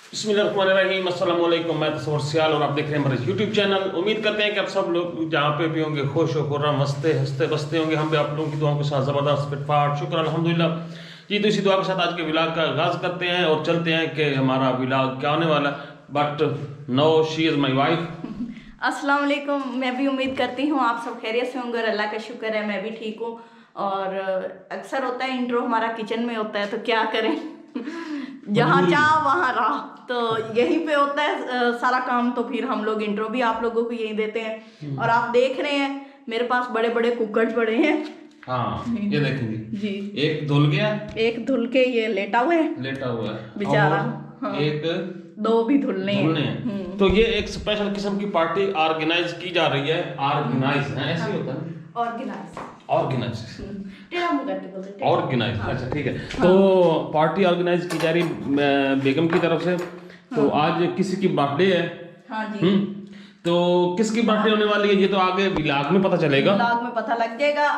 बिस्मिल्लाहिर्रहमानिर्रहीम, अस्सलाम वालेकुम। मैं तस्वर सियाल और आप देख रहे हैं हमारे यूट्यूब चैनल। उम्मीद करते हैं कि आप सब लोग जहाँ पे भी होंगे खुश हो खुर्रम हंसते हंसते बसते होंगे। हम भी आप लोगों की दुआओं के साथ ज़बरदस्त फिटफाट शुक्र अल्हम्दुलिल्लाह जी। तो इसी दुआ के साथ आज के व्लॉग का आगाज़ करते हैं और चलते हैं कि हमारा व्लॉग क्या होने वाला। But no she is my wife. अस्सलाम वालेकुम। मैं भी उम्मीद करती हूँ आप सब खैरियत से होंगे और अल्लाह का शुक्र है मैं भी ठीक हूँ। और अक्सर होता है इंट्रो हमारा किचन में होता है तो क्या करें जहाँ चाह वहाँ रहा, तो यहीं पे होता है सारा काम। तो फिर हम लोग इंट्रो भी आप लोगों को यही देते हैं। और आप देख रहे हैं मेरे पास बड़े बड़े कुकर पड़े हैं। हाँ ये देखेंगे जी, एक धुल के ये लेटा हुआ है बेचारा। हाँ, एक दो भी धुलने हैं। तो ये एक स्पेशल किस्म की पार्टी ऑर्गेनाइज की जा रही है। ऑर्गेनाइज है ऐसे होता है, ऑर्गेनाइज अच्छा ठीक है। तो पार्टी ऑर्गेनाइज की जा रही बेगम की तरफ से। तो आज किसी की बर्थडे है। हाँ जी। तो किसकी बर्थडे होने वाली है ये तो आगे व्लॉग में पता चलेगा, व्लॉग में पता लग जाएगा।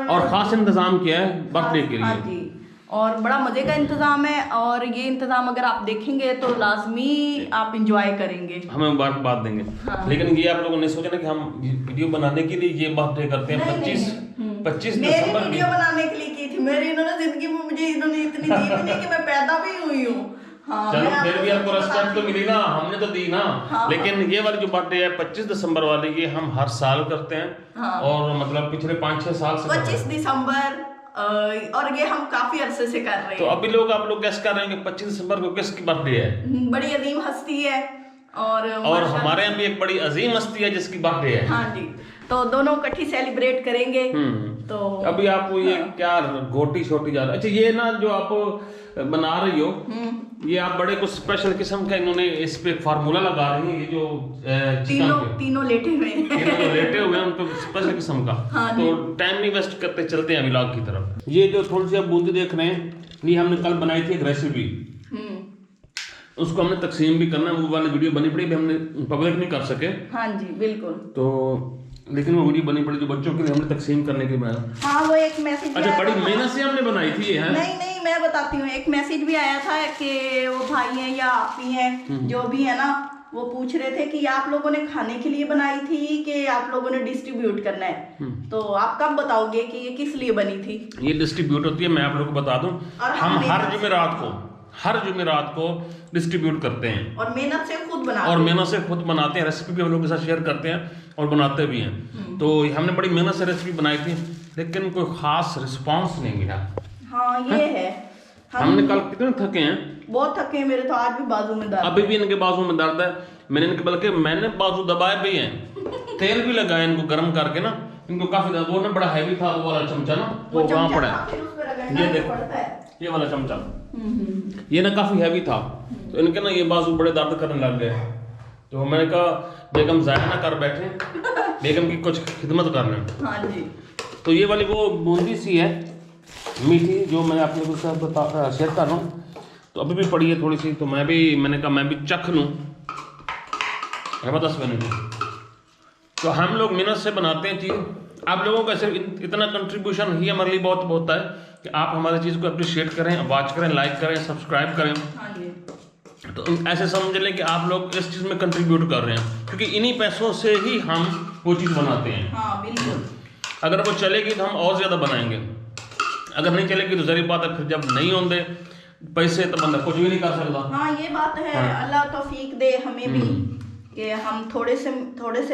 और खास इंतजाम किया है बर्थडे के लिए। हाँ जी, और बड़ा मजे का इंतजाम है। और ये इंतजाम अगर आप देखेंगे तो लाजमी आप इंजॉय करेंगे, हमें मुबारकबाद देंगे। हाँ। लेकिन ये आप लोगों ने सोचा ना कि हम वीडियो बनाने के लिए ये बर्थडे करते हैं। 25 दिसंबर वीडियो बनाने के लिए की थी मेरी। इन्होंने जिंदगी में मुझे इन्होंने इतनी दी भी नहीं कि मैं पैदा भी हुई हूँ। हाँ, चलो फिर भी आपको रिस्पेक्ट तो मिली ना, हमने तो दी ना। हाँ, लेकिन ये वाली जो बर्थडे है 25 दिसंबर वाली, ये हम हर साल करते हैं। हाँ, और मतलब पिछले 5-6 साल से 25 दिसंबर और ये हम काफी अरसे से कर रहे हैं। तो अभी आप लोग गेस कर रहे हैं कि 25 दिसंबर को किसकी बर्थडे है। बड़ी अजीम हस्ती है और हमारे यहाँ भी एक बड़ी अजीम हस्ती है जिसकी बर्थडे है। हाँ जी, तो दोनों इकट्ठी सेलिब्रेट करेंगे। तो अभी आपको ये क्या गोटी छोटी जा रहा है। अच्छा ये ना जो आप बना रही हो, ये आप बड़े कुछ स्पेशल किस्म का इन्होंने इस पे फार्मूला लगा रही है। ये जो तीनों लेटे हुए हैं उन पे स्पेशल किस्म का। हाँ, तो टाइम नहीं वेस्ट करते, चलते हैं व्लॉग की तरफ। ये जो थोड़ी सी आप बूंदी देख रहे हैं, ये हमने कल बनाई थी एक रेसिपी। उसको हमने तकसीम भी करना, वो वाली वीडियो बनी पड़ी भी हमने पब्लिक नहीं कर सके। हाँ जी बिल्कुल। तो लेकिन वो वीडियो बनी पड़ी जो बच्चों के लिए हमने तकसीम करने के बाद। हाँ, वो एक मैसेज। अच्छा, बड़ी मेहनत से हमने बनाई थी ये है। नहीं मैं बताती हूँ। एक मैसेज भी आया था कि वो भाई हैं या आप ही हैं जो भी है ना, वो पूछ रहे थे कि आप लोगों ने खाने के लिए बनाई थी कि आप लोगों ने डिस्ट्रीब्यूट करना है। तो आप कब बताओगे कि ये किस लिए बनी थी? ये डिस्ट्रीब्यूट होती है, मैं आप लोगों को बता दूं। हम हर जुमेरात को डिस्ट्रीब्यूट करते हैं और मेहनत से खुद बनाते हैं। रेसिपी भी हम लोगों के साथ शेयर करते हैं और बनाते भी हैं। तो हमने बड़ी मेहनत से रेसिपी बनाई थी, लेकिन कोई खास रिस्पांस नहीं मिला। हाँ ये है। हमने कल कितने थके हैं, बहुत थके हैं। मेरे तो आज भी बाजू में दर्द, अभी भी इनके बाजू में दर्द है। मैंने बाजू दबाए भी हैं, तेल भी लगाया इनको गर्म करके ना। इनको काफी वो ना बड़ा हैवी था वो वाला चमचा ना, वो वहाँ पड़ा है। ये देखो ये वाला चमचा, ये ना काफी हैवी था। तो इनके ना ये बाजू बड़े दर्द करने लग गए। तो मैंने कहा बेगम जाया ना कर बैठे, बेगम की कुछ खिदमत कर लें। हाँ जी। तो ये वाली वो बूंदी सी है मीठी, जो मैं आप लोगों के साथ शेयर कर रहा हूँ। तो अभी भी पड़ी है थोड़ी सी, तो मैंने कहा मैं भी चख लूँ। 10 मिनट। तो हम लोग मेहनत से बनाते हैं चीज़। आप लोगों का सिर्फ इतना कंट्रीब्यूशन ही हमारे लिए बहुत होता है कि आप हमारी चीज़ को अप्रिशिएट करें, वॉच करें, लाइक करें, सब्सक्राइब करें। तो ऐसे समझ लें कि आप लोग इस चीज़ में कंट्रीब्यूट कर रहे हैं, क्योंकि इन्हीं पैसों से ही हम वो चीज़ बनाते हैं। हाँ बिल्कुल। अगर वो चलेगी तो हम और ज़्यादा बनाएंगे, अगर नहीं चलेगी तो जरी बात है, फिर जब नहीं होंगे पैसे तो बंदा कुछ भी नहीं कर सकता। हाँ ये बात है। हाँ। अल्लाह तौफीक दे हमें भी कि हम थोड़े से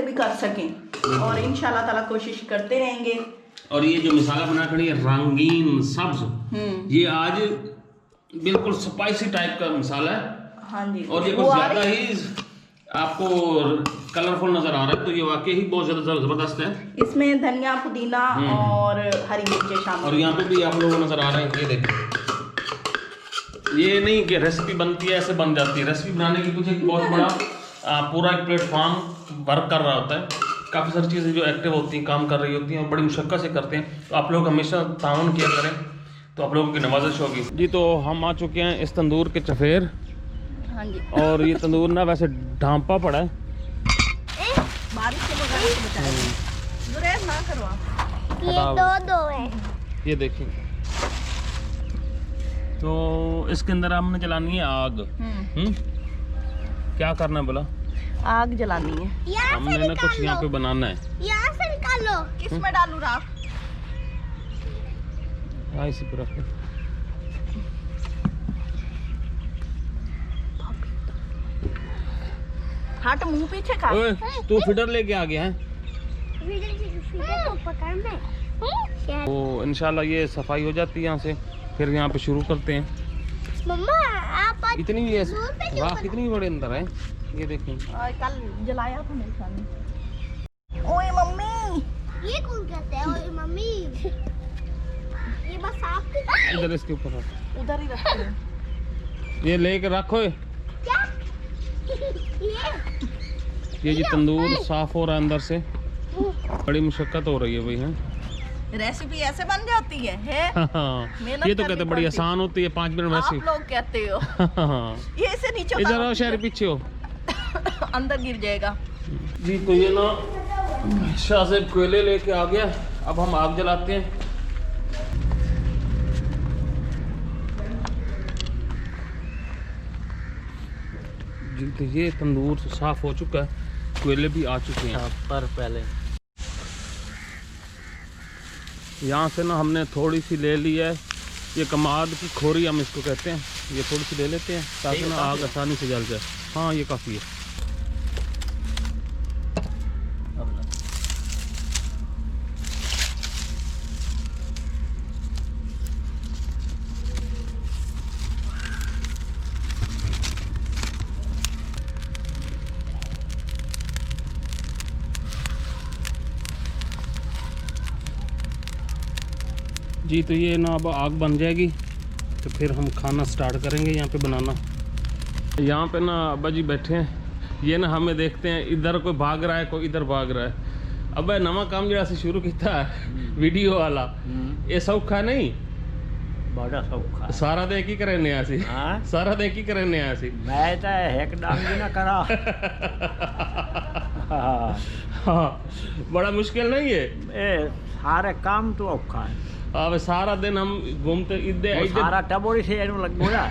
भी कर सकें, और इंशाल्लाह ताला कोशिश करते रहेंगे। और ये जो मिसाला बना खड़ी है रंगीन सब्ज, ये आज बिल्कुल स्पाइसी टाइप का मिसाला है। हाँ जी। और ये कुछ ज्यादा ही आपको कलरफुल नजर आ रहा है, तो ये वाकई ही बहुत ज्यादा जबरदस्त है। इसमें धनिया, पुदीना और हरी मिर्चें शामिल। और यहाँ पे भी आप लोगों को नजर आ रहे हैं, ये देखिए। ये नहीं कि रेसिपी बनती है ऐसे बन जाती है। रेसिपी बनाने की कुछ एक बहुत बड़ा पूरा एक प्लेटफॉर्म वर्क कर रहा होता है। काफ़ी सारी चीज़ें जो एक्टिव होती हैं, काम कर रही होती हैं और बड़ी मुशक्कत से करते हैं। तो आप लोग हमेशा ताउन किया करें तो आप लोगों की नवाजिश होगी जी। तो हम आ चुके हैं इस तंदूर के चफेर। हाँ जी। और ये तंदूर ना वैसे ढांपा पड़ा है, बारिश से बचाया ना करवा। ये दो है, ये देखिए। तो इसके अंदर हमने जलानी है आग। क्या करना है बोला? आग जलानी है। यहाँ से हमने ना कुछ यहाँ पे बनाना है। यहाँ से निकालो। किस में डालूं राख? हाँ इसी पे रखो। हट, मुंह पीछे कर। ओए तू फीडर लेके आ गया है? फीडर को पकड़ना है। तो इंशाल्लाह ये सफाई हो जाती है यहाँ से, फिर यहाँ पे शुरू करते हैं। मम्मा आप आज इतनी ये दूर पे क्यों राख इतनी बड़े अंदर है, ये देखिए। कल जलाया था मेरे सामने। ओए मम्मी, ये कौन कहते हैं? ओए मम्मी ये बस आपकी इधर इसके ऊपर रख, उधर ही रखते हैं। ये लेके रखो। क्या ये जी तंदूर साफ हो रहा है अंदर से, बड़ी मुशक्कत हो रही है भाई। हैं रेसिपी ऐसे बन जाती है? मेहनत ये तो करनी कहते बड़ी पड़ती। आसान होती है, 5 मिनट आप वैसे। लोग कहते हो। ये इसे नीचे इधर उतारो, आओ शहर, पीछे हो अंदर गिर जाएगा। जी। तो ये ना शाह से कोयले लेके आ गया, अब हम आग जलाते हैं। जी तो ये तंदूर साफ हो चुका है, कोयले भी आ चुके हैं। पर पहले यहाँ से ना हमने थोड़ी सी ले ली है, ये कमाद की खोरी हम इसको कहते हैं, ये थोड़ी सी ले लेते हैं ताकि ना आग आसानी से जल जाए। हाँ ये काफ़ी है। जी तो ये ना अब आग बन जाएगी तो फिर हम खाना स्टार्ट करेंगे यहाँ पे बनाना। यहाँ पे ना अब्बा जी बैठे हैं, ये ना हमें देखते हैं, इधर कोई भाग रहा है कोई इधर भाग रहा है। अब नवा काम जरा से शुरू किया है वीडियो वाला, ये सौखा नहीं बड़ा सौखा सारा दे की करे नया सी। हाँ? सारा दे की करे नया सी। मैं तो एक डांग भी ना करा। हाँ, हाँ बड़ा मुश्किल नहीं है। ए सारे काम तो औखा है। अब सारा दिन हम घूमते इधर वो इधर सारा टबोरी से एनु लग बोला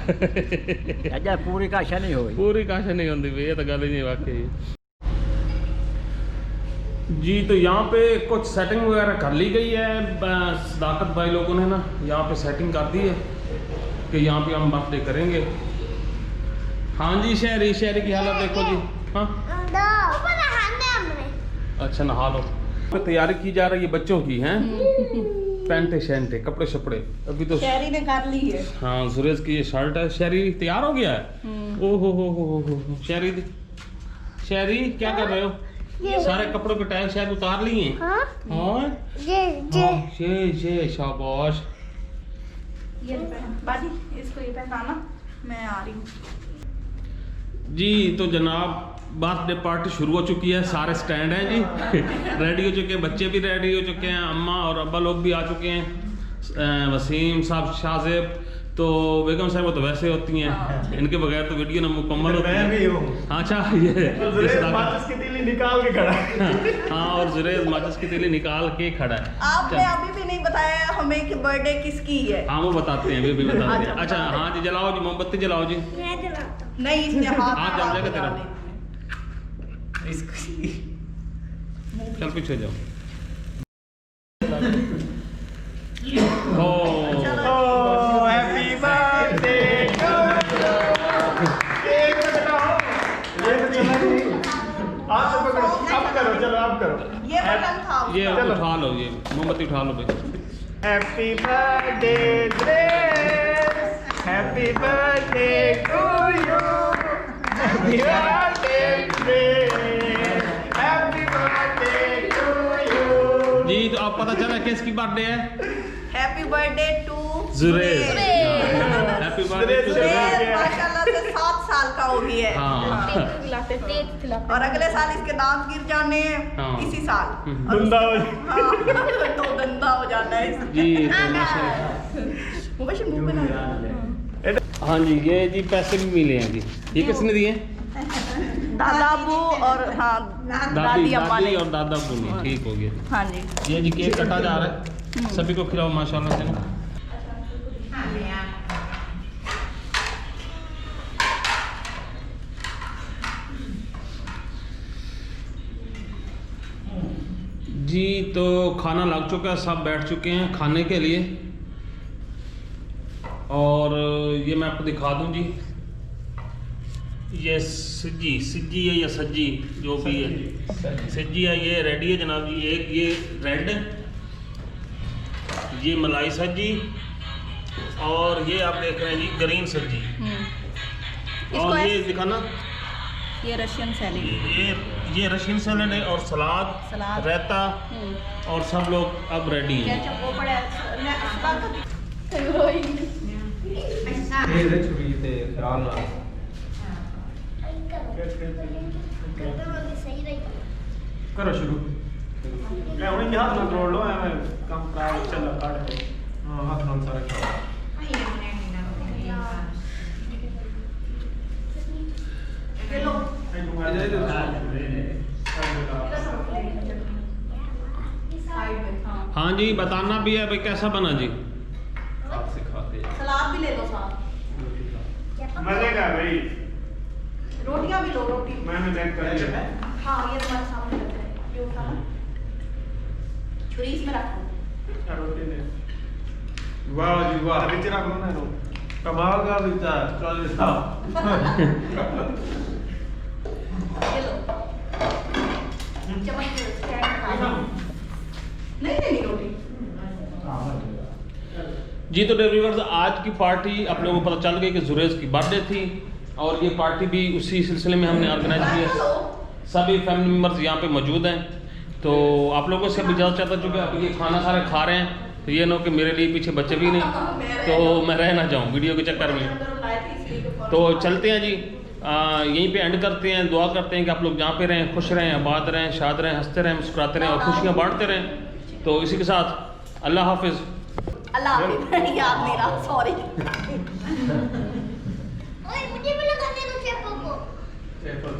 अजय पूरी काशा नहीं हुई। पूरी काशा नहीं होती भाई, ये तो गल ही नहीं वाकई। जी तो यहाँ पे कुछ सेटिंग वगैरह कर ली गई है, सदाकत भाई लोगों ने ना यहाँ पे सेटिंग कर दी है कि यहाँ पे हम बर्थडे करेंगे। हाँ जी शहरी शहरी की हालत देखो जी। हाँ अच्छा नहा लो। तो तैयारी की जा रही है बच्चों की हैं, पैंटे शैंटे कपड़े शपड़े अभी तो शहरी ने कर ली है। हाँ सुरेश की ये शर्ट है। शहरी तैयार हो गया है? ओहो हो शहरी शहरी क्या कर रहे हो? सारे कपड़ों के टैग शायद उतार लिए हैं। हाँ? हाँ ये शाबाश। ये बाजी इसको ये पहनाना, मैं आ रही हूँ। जी तो जनाब बर्थडे पार्टी शुरू हो चुकी है, सारे स्टैंड हैं जी रेडी हो चुके हैं, बच्चे भी रेडी हो चुके हैं, अम्मा और अब्बा लोग भी आ चुके हैं, वसीम साहब शाहजेब। तो बेगम साहब तो वैसे होती हैं, इनके बगैर तो वीडियो ना मुकम्मल होती है। हाँ अच्छा ये माचिस की तीली निकाल के खड़ा है। हाँ और जुरेज माचिस की तीली निकाल के खड़ा है। आपने अभी भी नहीं बताया हमें कि बर्थडे किसकी है। हाँ वो बताते हैं, भी बताते हैं। अच्छा हाँ जी जलाओ जी, मोमबत्ती जलाओ जी। मैं जलाता हूँ। नहीं इसने हाथ हाथ जल जाएगा तेरा। डाल चल पीछे जाओ। ओ happy birthday to you. Cake कटाओ। ये तो चला नहीं। आप तो पकड़ो, आप करो, चलो आप करो। ये बटन था ये उसका। उठा लो, ये मोमबत्ती उठा लो भाई। Happy birthday Grace, happy birthday to you, happy birthday Grace, happy birthday to you. जी तो आप पता चला किसकी बर्थडे है? Happy birthday to Juraiz. Happy birthday to Juraiz. माशाल्लाह से 7 साल का हो गया है। हाँ और अगले साल इसके दांत गिर जाने हैं, हाँ। इसी साल। और धंधा हो हाँ तो धंधा हो जाना है इसका। जी तो माशाल्लाह। मुबशर मुंह पे ना हाँ जी ये जी पैसे भी मिले हैं जी। ये किसने दिए? दादा अबू और हाँ दादी अम्मा ने। और दादा अब्बू ने। ठीक हो गया। हाँ जी ये जी केक कटा जा रहा है, सभी को खिलाओ माशाल्लाह से ना। जी तो खाना लग चुका है, सब बैठ चुके हैं खाने के लिए। और ये मैं आपको दिखा दूं जी, ये सिज्जी है या सज्जी जो भी है, सिज्जी है, ये रेडी है जनाब जी। एक ये रेड, ये मलाई सज्जी, और ये आप देख रहे हैं जी ग्रीन सज्जी। और ये दिखाना, ये रशियन सैलेड, ये रशियन सैलेड है, और सलाद, रायता, और सब लोग अब रेडी हैं। ਇਹਦੇ ਛੁਰੀ ਤੇ ਖਿਆਲ ਨਾਲ सही रही ਕਰੋ ਸ਼ੁਰੂ। ਲੈ ਹੁਣ ਇਹ ਹੱਥ ਨਾਲ ਤੋੜ ਲਓ, ਐਵੇਂ ਕੰਮ ਕਰਾ ਚੱਲ ਕੱਢ ਕੇ। ਹਾਂ ਹੱਥ ਨਾਲ ਸਾਰਾ ਖਾਓ। हाँ जी, बताना भी है भाई कैसा बना जी। हाथ से खाते हैं। सलाद भी ले लो साथ, मजे का भाई। रोटियां भी लो, रोटी। मैंने देख कर लिया। हाँ ये तुम्हारे सामने रख रहे हैं, ये उठाना, छुरी इसमें रखो। रोटी ले। वाह जी वाह, नीचे रख लो ना लो। कमाल का विचार, चल साहब। ये लो, चम्मच से स्टैंड खा। नहीं नहीं रोटी। जी तो व्यूअर्स, आज की पार्टी आप लोगों को पता चल गई कि जुरेज की बर्थडे थी, और ये पार्टी भी उसी सिलसिले में हमने ऑर्गेनाइज की है। सभी फैमिली मेम्बर्स यहाँ पे मौजूद हैं। तो आप लोगों से भी इजाज़त चाहता, चूँकि आप ये खाना सारे खा रहे हैं, तो ये ना कि मेरे लिए पीछे बच्चे भी नहीं, तो मैं रह ना जाऊँ वीडियो के चक्कर में। तो चलते हैं जी, यहीं पे एंड करते हैं। दुआ करते हैं कि आप लोग जहाँ पे रहें खुश रहें, आबाद रहें, शाद रहें, हंसते रहें, मुस्कुराते रहें और खुशियाँ बांटते रहें। तो इसी के साथ अल्लाह हाफिज़। अल्लाह हाफिज़, याद नहीं रहा, सॉरी। ओए मुझे भी लगाने दो चेपल को। चेपल।